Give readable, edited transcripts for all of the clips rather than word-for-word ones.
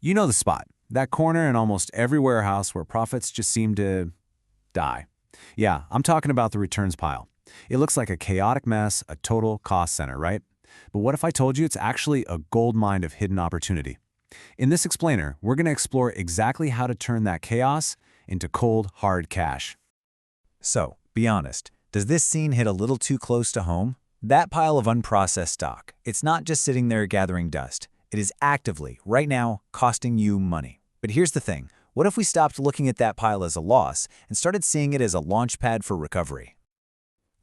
You know the spot, that corner in almost every warehouse where profits just seem to die. Yeah, I'm talking about the returns pile. It looks like a chaotic mess, a total cost center, right? But what if I told you it's actually a gold mine of hidden opportunity? In this explainer, we're going to explore exactly how to turn that chaos into cold, hard cash. So, be honest, does this scene hit a little too close to home? That pile of unprocessed stock, it's not just sitting there gathering dust. It is actively, right now, costing you money. But here's the thing. What if we stopped looking at that pile as a loss and started seeing it as a launch pad for recovery?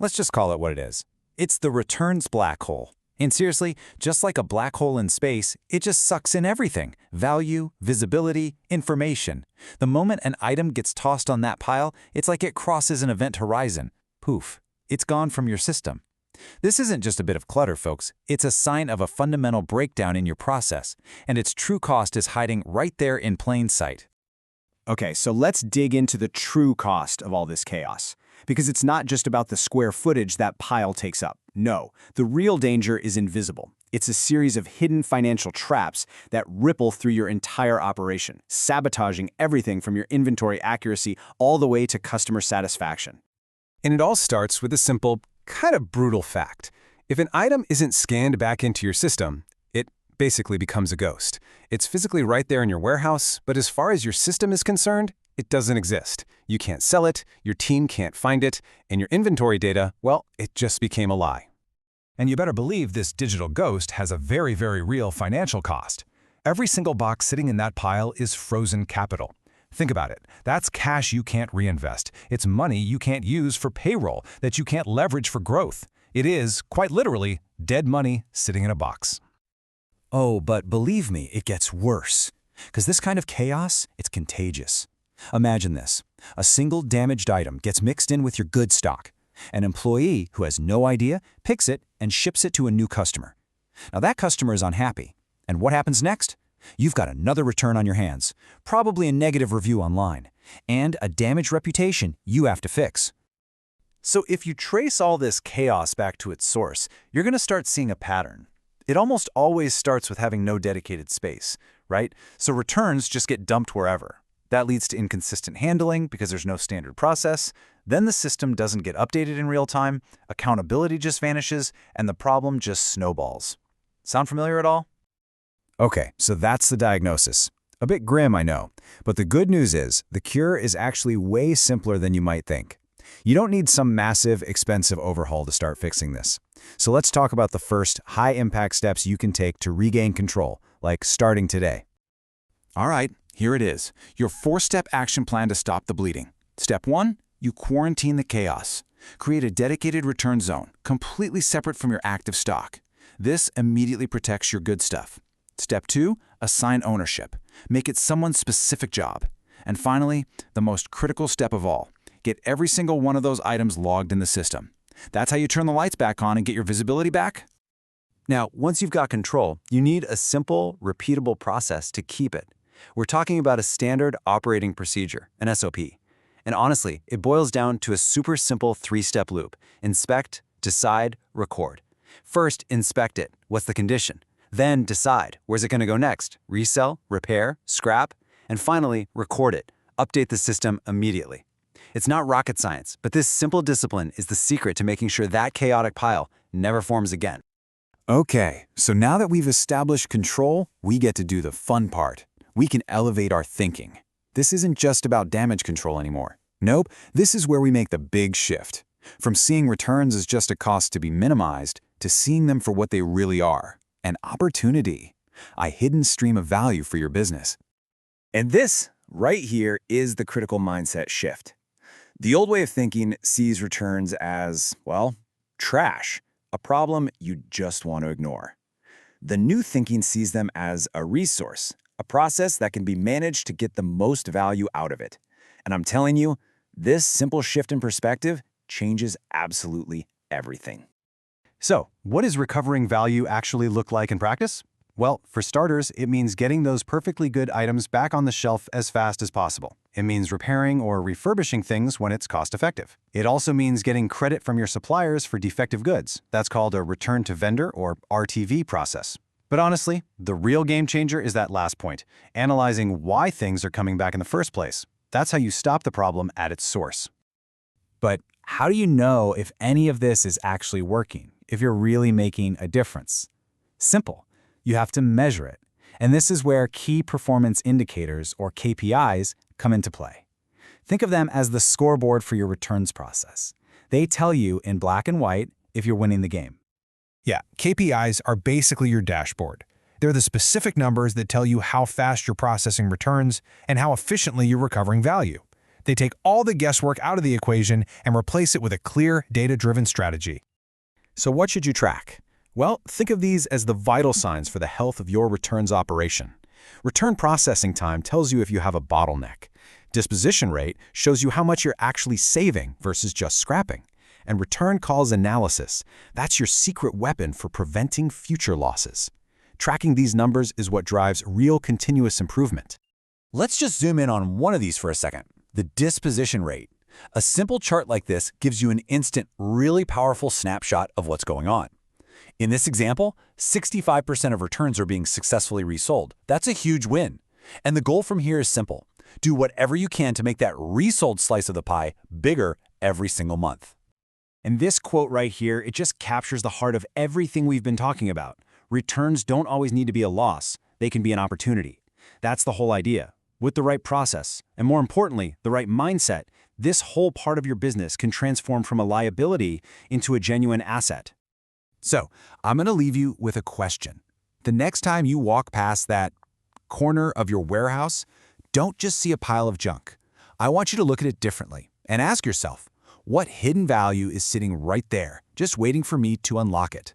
Let's just call it what it is. It's the returns black hole. And seriously, just like a black hole in space, it just sucks in everything. Value, visibility, information. The moment an item gets tossed on that pile, it's like it crosses an event horizon. Poof, it's gone from your system. This isn't just a bit of clutter, folks. It's a sign of a fundamental breakdown in your process, and its true cost is hiding right there in plain sight. Okay, so let's dig into the true cost of all this chaos. Because it's not just about the square footage that pile takes up. No, the real danger is invisible. It's a series of hidden financial traps that ripple through your entire operation, sabotaging everything from your inventory accuracy all the way to customer satisfaction. And it all starts with a simple, kind of brutal fact. If an item isn't scanned back into your system, it basically becomes a ghost. It's physically right there in your warehouse, but as far as your system is concerned, it doesn't exist. You can't sell it, your team can't find it, and your inventory data, well, it just became a lie. And you better believe this digital ghost has a very, very real financial cost. Every single box sitting in that pile is frozen capital. Think about it. That's cash you can't reinvest. It's money you can't use for payroll, that you can't leverage for growth. It is, quite literally, dead money sitting in a box. Oh, but believe me, it gets worse. Because this kind of chaos, it's contagious. Imagine this. A single damaged item gets mixed in with your good stock. An employee who has no idea picks it and ships it to a new customer. Now that customer is unhappy. And what happens next? You've got another return on your hands, probably a negative review online, and a damaged reputation you have to fix. So if you trace all this chaos back to its source, you're going to start seeing a pattern. It almost always starts with having no dedicated space, right? So returns just get dumped wherever. That leads to inconsistent handling because there's no standard process. Then the system doesn't get updated in real time, accountability just vanishes, and the problem just snowballs. Sound familiar at all? Okay, so that's the diagnosis. A bit grim, I know. But the good news is, the cure is actually way simpler than you might think. You don't need some massive, expensive overhaul to start fixing this. So let's talk about the first high-impact steps you can take to regain control, like starting today. All right, here it is. Your 4-step action plan to stop the bleeding. Step 1, you quarantine the chaos. Create a dedicated return zone, completely separate from your active stock. This immediately protects your good stuff. Step 2, assign ownership. Make it someone's specific job. And finally, the most critical step of all, get every single one of those items logged in the system. That's how you turn the lights back on and get your visibility back. Now, once you've got control, you need a simple, repeatable process to keep it. We're talking about a standard operating procedure, an SOP. And honestly, it boils down to a super simple 3-step loop. Inspect, decide, record. First, inspect it. What's the condition? Then decide, where's it going to go next? Resell, repair, scrap? And finally, record it. Update the system immediately. It's not rocket science, but this simple discipline is the secret to making sure that chaotic pile never forms again. Okay, so now that we've established control, we get to do the fun part. We can elevate our thinking. This isn't just about damage control anymore. Nope, this is where we make the big shift. From seeing returns as just a cost to be minimized, to seeing them for what they really are. An opportunity. A hidden stream of value for your business. And this, right here, is the critical mindset shift. The old way of thinking sees returns as, well, trash, a problem you just want to ignore. The new thinking sees them as a resource, a process that can be managed to get the most value out of it. And I'm telling you, this simple shift in perspective changes absolutely everything. So, what does recovering value actually look like in practice? Well, for starters, it means getting those perfectly good items back on the shelf as fast as possible. It means repairing or refurbishing things when it's cost-effective. It also means getting credit from your suppliers for defective goods. That's called a return to vendor or RTV process. But honestly, the real game changer is that last point, analyzing why things are coming back in the first place. That's how you stop the problem at its source. But how do you know if any of this is actually working, if you're really making a difference? Simple. You have to measure it. And this is where key performance indicators, or KPIs, come into play. Think of them as the scoreboard for your returns process. They tell you in black and white if you're winning the game. Yeah, KPIs are basically your dashboard. They're the specific numbers that tell you how fast you're processing returns and how efficiently you're recovering value. They take all the guesswork out of the equation and replace it with a clear, data-driven strategy. So what should you track? Well, think of these as the vital signs for the health of your returns operation. Return processing time tells you if you have a bottleneck. Disposition rate shows you how much you're actually saving versus just scrapping. And return calls analysis, that's your secret weapon for preventing future losses. Tracking these numbers is what drives real continuous improvement. Let's just zoom in on one of these for a second, the disposition rate. A simple chart like this gives you an instant, really powerful snapshot of what's going on. In this example, 65% of returns are being successfully resold. That's a huge win. And the goal from here is simple. Do whatever you can to make that resold slice of the pie bigger every single month. And this quote right here, it just captures the heart of everything we've been talking about. Returns don't always need to be a loss. They can be an opportunity. That's the whole idea. With the right process, and more importantly, the right mindset, this whole part of your business can transform from a liability into a genuine asset. So, I'm going to leave you with a question. The next time you walk past that corner of your warehouse, don't just see a pile of junk. I want you to look at it differently and ask yourself, what hidden value is sitting right there, just waiting for me to unlock it?